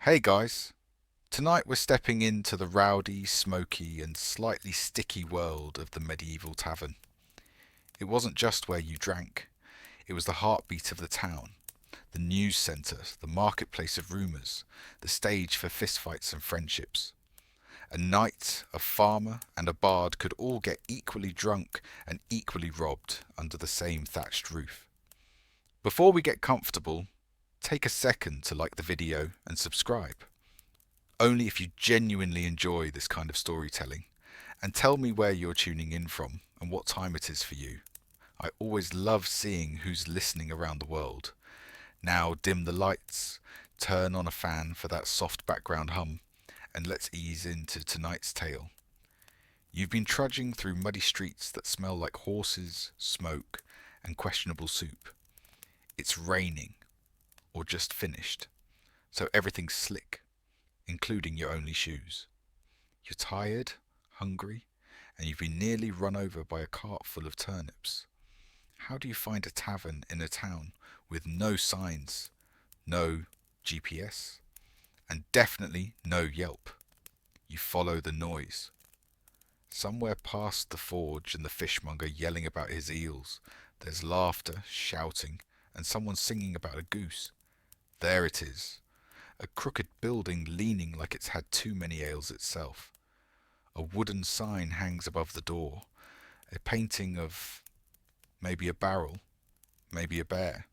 Hey guys, tonight we're stepping into the rowdy, smoky and slightly sticky world of the medieval tavern. It wasn't just where you drank, it was the heartbeat of the town, the news centre, the marketplace of rumours, the stage for fistfights and friendships. A knight, a farmer and a bard could all get equally drunk and equally robbed under the same thatched roof. Before we get comfortable, take a second to like the video and subscribe. Only if you genuinely enjoy this kind of storytelling. And tell me where you're tuning in from and what time it is for you. I always love seeing who's listening around the world. Now dim the lights, turn on a fan for that soft background hum, and let's ease into tonight's tale. You've been trudging through muddy streets that smell like horses, smoke, and questionable soup. It's raining, or just finished, so everything's slick, including your only shoes. You're tired, hungry, and you've been nearly run over by a cart full of turnips. How do you find a tavern in a town with no signs, no GPS, and definitely no Yelp? You follow the noise. Somewhere past the forge and the fishmonger yelling about his eels, there's laughter, shouting, and someone singing about a goose. There it is. A crooked building leaning like it's had too many ales itself. A wooden sign hangs above the door. A painting of maybe a barrel, maybe a bear.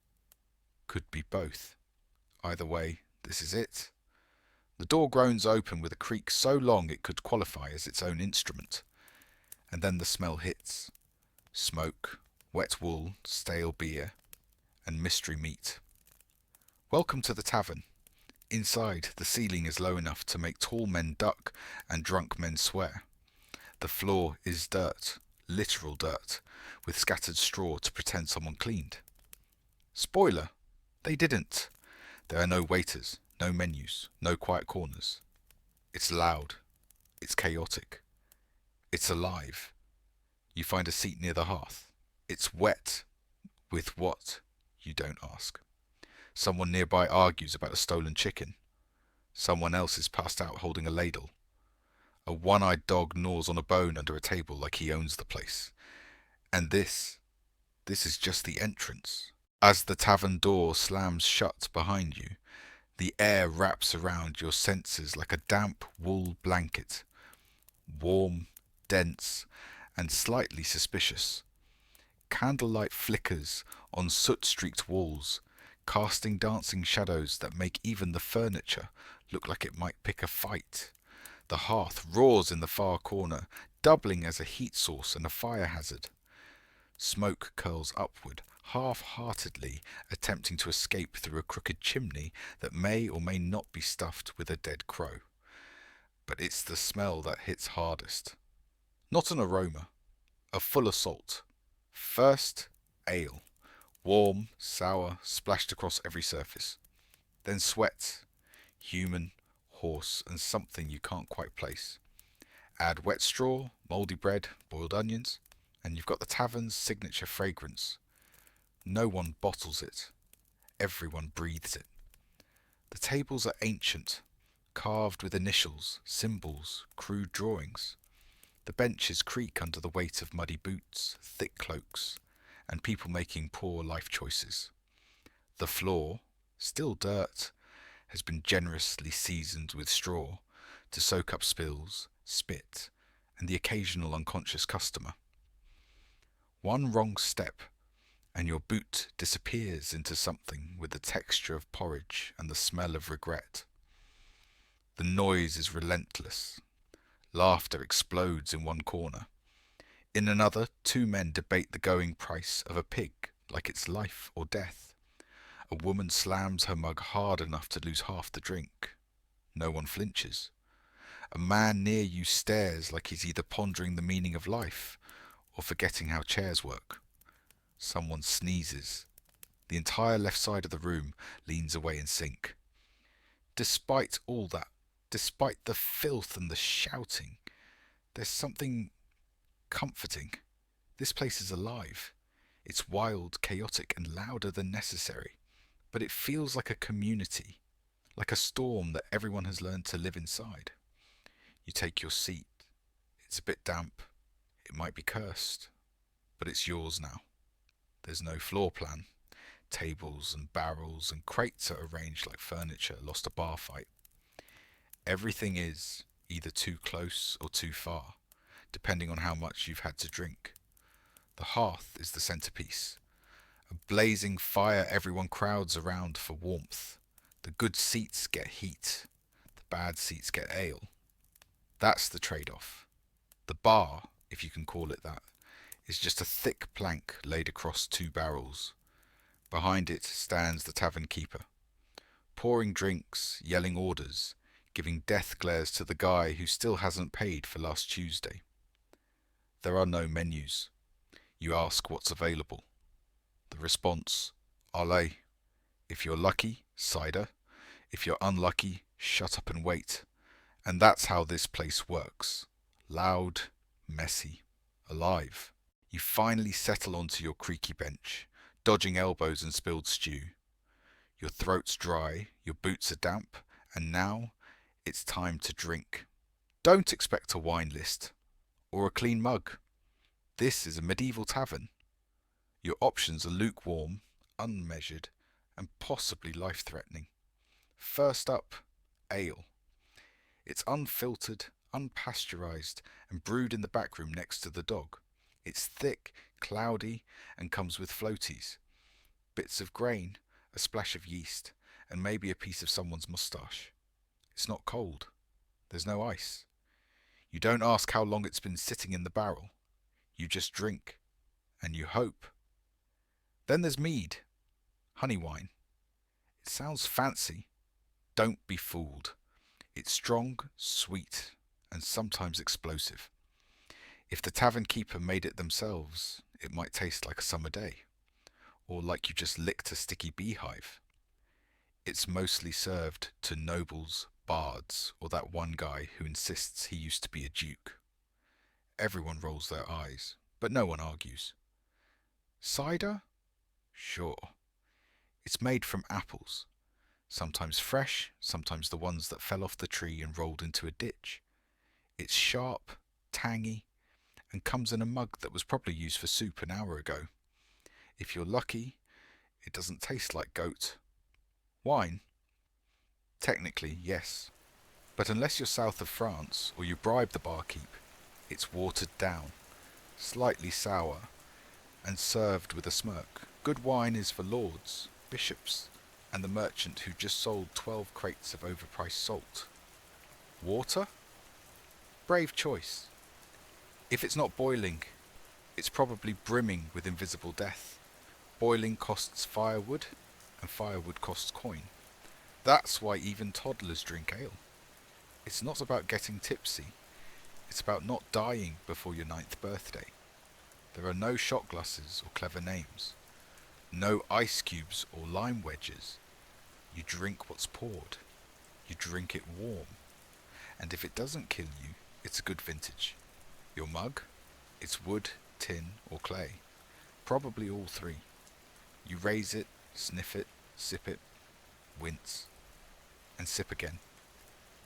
Could be both. Either way, this is it. The door groans open with a creak so long it could qualify as its own instrument. And then the smell hits. Smoke, wet wool, stale beer, and mystery meat. Welcome to the tavern. Inside, the ceiling is low enough to make tall men duck and drunk men swear. The floor is dirt, literal dirt, with scattered straw to pretend someone cleaned. Spoiler, they didn't. There are no waiters, no menus, no quiet corners. It's loud. It's chaotic. It's alive. You find a seat near the hearth. It's wet. With what? You don't ask. Someone nearby argues about a stolen chicken. Someone else is passed out holding a ladle. A one-eyed dog gnaws on a bone under a table like he owns the place. And this is just the entrance. As the tavern door slams shut behind you, the air wraps around your senses like a damp wool blanket. Warm, dense, and slightly suspicious. Candlelight flickers on soot-streaked walls, casting dancing shadows that make even the furniture look like it might pick a fight. The hearth roars in the far corner, doubling as a heat source and a fire hazard. Smoke curls upward, half-heartedly attempting to escape through a crooked chimney that may or may not be stuffed with a dead crow. But it's the smell that hits hardest. Not an aroma, a full assault. First, ale. Warm, sour, splashed across every surface. Then sweat, human, horse, and something you can't quite place. Add wet straw, mouldy bread, boiled onions, and you've got the tavern's signature fragrance. No one bottles it. Everyone breathes it. The tables are ancient, carved with initials, symbols, crude drawings. The benches creak under the weight of muddy boots, thick cloaks, and people making poor life choices. The floor, still dirt, has been generously seasoned with straw to soak up spills, spit, and the occasional unconscious customer. One wrong step, and your boot disappears into something with the texture of porridge and the smell of regret. The noise is relentless. Laughter explodes in one corner. In another, two men debate the going price of a pig like it's life or death. A woman slams her mug hard enough to lose half the drink. No one flinches. A man near you stares like he's either pondering the meaning of life or forgetting how chairs work. Someone sneezes. The entire left side of the room leans away in sync. Despite all that, despite the filth and the shouting, there's something comforting. This place is alive. It's wild, chaotic, and louder than necessary, but it feels like a community. like a storm that everyone has learned to live inside. You take your seat. It's a bit damp. It might be cursed, but it's yours now. There's no floor plan. Tables and barrels and crates are arranged like furniture lost a bar fight. Everything is either too close or too far, depending on how much you've had to drink. The hearth is the centerpiece. A blazing fire everyone crowds around for warmth. The good seats get heat. The bad seats get ale. That's the trade-off. The bar, if you can call it that, is just a thick plank laid across two barrels. Behind it stands the tavern keeper, pouring drinks, yelling orders, giving death glares to the guy who still hasn't paid for last Tuesday. There are no menus. You ask what's available. The response, allez. If you're lucky, cider. If you're unlucky, shut up and wait. And that's how this place works. Loud, messy, alive. You finally settle onto your creaky bench, dodging elbows and spilled stew. Your throat's dry, your boots are damp, and now it's time to drink. Don't expect a wine list or a clean mug. This is a medieval tavern. Your options are lukewarm, unmeasured, and possibly life-threatening. First up, ale. It's unfiltered, unpasteurized, and brewed in the back room next to the dog. It's thick, cloudy, and comes with floaties. Bits of grain, a splash of yeast, and maybe a piece of someone's moustache. It's not cold. There's no ice. You don't ask how long it's been sitting in the barrel. You just drink, and you hope. Then there's mead, honey wine. It sounds fancy. Don't be fooled. It's strong, sweet, and sometimes explosive. If the tavern keeper made it themselves, it might taste like a summer day, or like you just licked a sticky beehive. It's mostly served to nobles, bards, or that one guy who insists he used to be a duke. Everyone rolls their eyes, but no one argues. Cider? Sure. It's made from apples, sometimes fresh, sometimes the ones that fell off the tree and rolled into a ditch. It's sharp, tangy, and comes in a mug that was probably used for soup an hour ago. If you're lucky, it doesn't taste like goat. Wine? Technically, yes. But unless you're south of France or you bribe the barkeep, it's watered down, slightly sour, and served with a smirk. Good wine is for lords, bishops, and the merchant who just sold 12 crates of overpriced salt. Water? Brave choice. If it's not boiling, it's probably brimming with invisible death. Boiling costs firewood, and firewood costs coin. That's why even toddlers drink ale. It's not about getting tipsy. It's about not dying before your 9th birthday. There are no shot glasses or clever names. No ice cubes or lime wedges. You drink what's poured. You drink it warm. And if it doesn't kill you, it's a good vintage. Your mug? It's wood, tin, or clay. Probably all three. You raise it, sniff it, sip it, wince, and sip again.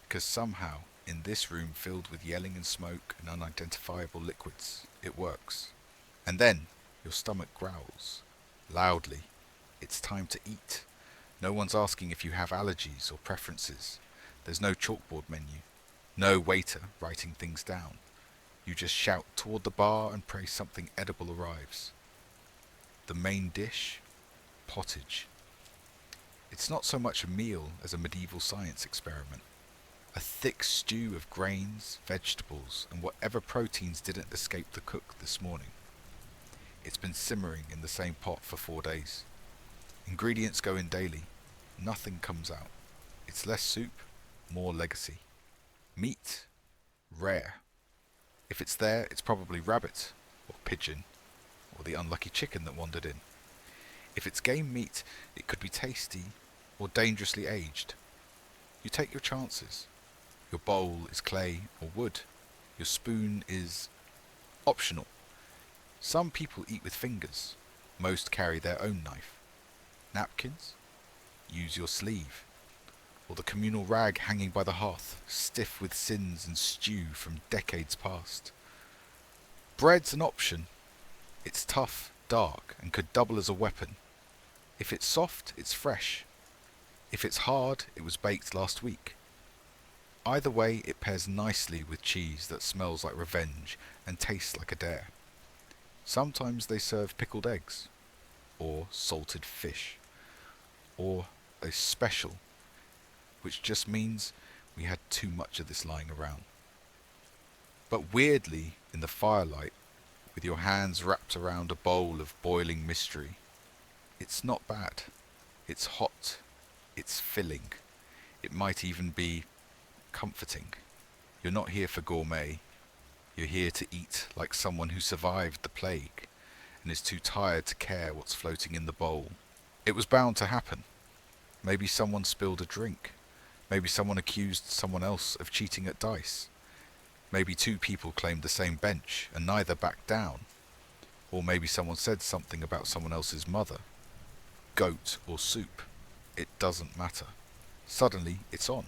Because somehow, in this room filled with yelling and smoke and unidentifiable liquids, it works. And then, your stomach growls. Loudly. It's time to eat. No one's asking if you have allergies or preferences. There's no chalkboard menu. No waiter writing things down. You just shout toward the bar and pray something edible arrives. The main dish? Pottage. It's not so much a meal as a medieval science experiment. A thick stew of grains, vegetables, and whatever proteins didn't escape the cook this morning. It's been simmering in the same pot for 4 days. Ingredients go in daily. Nothing comes out. It's less soup, more legacy. Meat? Rare. If it's there, it's probably rabbit, or pigeon, or the unlucky chicken that wandered in. If it's game meat, it could be tasty, or dangerously aged. You take your chances. Your bowl is clay or wood. Your spoon is optional. Some people eat with fingers. Most carry their own knife. Napkins? Use your sleeve. or the communal rag hanging by the hearth, stiff with sins and stew from decades past. Bread's an option. It's tough, dark, and could double as a weapon. If it's soft, it's fresh. If it's hard, it was baked last week. Either way, it pairs nicely with cheese that smells like revenge and tastes like a dare. Sometimes they serve pickled eggs, or salted fish, or a special, which just means we had too much of this lying around. But weirdly, in the firelight, with your hands wrapped around a bowl of boiling mystery, it's not bad. It's hot. It's filling. It might even be comforting. You're not here for gourmet. You're here to eat like someone who survived the plague and is too tired to care what's floating in the bowl. It was bound to happen. Maybe someone spilled a drink. Maybe someone accused someone else of cheating at dice. Maybe two people claimed the same bench and neither backed down. Or maybe someone said something about someone else's mother. Goat or soup. It doesn't matter. Suddenly, it's on.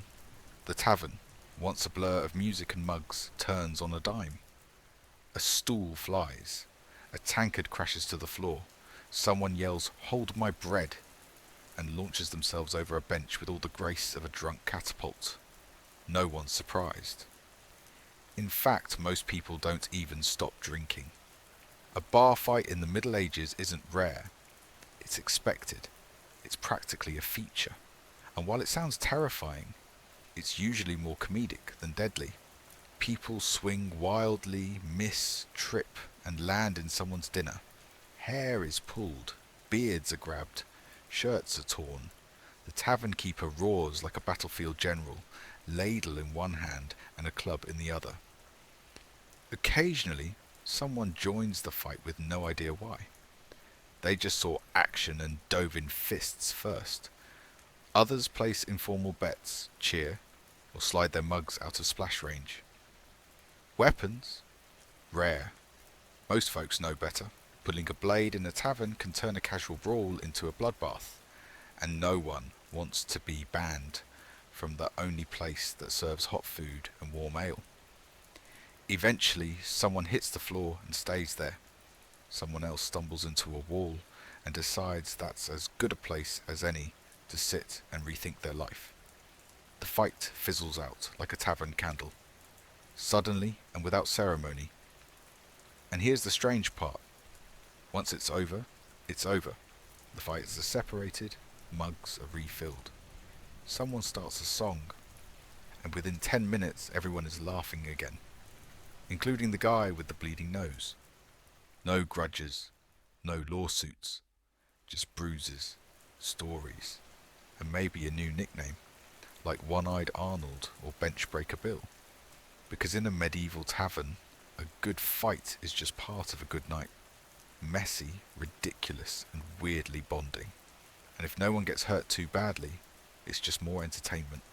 The tavern, once a blur of music and mugs, turns on a dime. A stool flies. A tankard crashes to the floor. Someone yells, "Hold my bread," and launches themselves over a bench with all the grace of a drunk catapult. No one's surprised. In fact, most people don't even stop drinking. A bar fight in the Middle Ages isn't rare. It's expected. It's practically a feature. And while it sounds terrifying, it's usually more comedic than deadly. People swing wildly, miss, trip, and land in someone's dinner. Hair is pulled, beards are grabbed, shirts are torn. The tavern keeper roars like a battlefield general, ladle in one hand and a club in the other. Occasionally, someone joins the fight with no idea why. They just saw action and dove in fists first. Others place informal bets, cheer, or slide their mugs out of splash range. Weapons? Rare. Most folks know better. Putting a blade in a tavern can turn a casual brawl into a bloodbath, and no one wants to be banned from the only place that serves hot food and warm ale. Eventually, someone hits the floor and stays there. Someone else stumbles into a wall and decides that's as good a place as any to sit and rethink their life. The fight fizzles out like a tavern candle, suddenly and without ceremony. And here's the strange part. Once it's over, it's over. The fighters are separated, mugs are refilled. Someone starts a song, and within 10 minutes everyone is laughing again, including the guy with the bleeding nose. No grudges, no lawsuits, just bruises, stories, and maybe a new nickname, like One-Eyed Arnold or Benchbreaker Bill. Because in a medieval tavern, a good fight is just part of a good night. Messy, ridiculous, and weirdly bonding. And if no one gets hurt too badly, it's just more entertainment.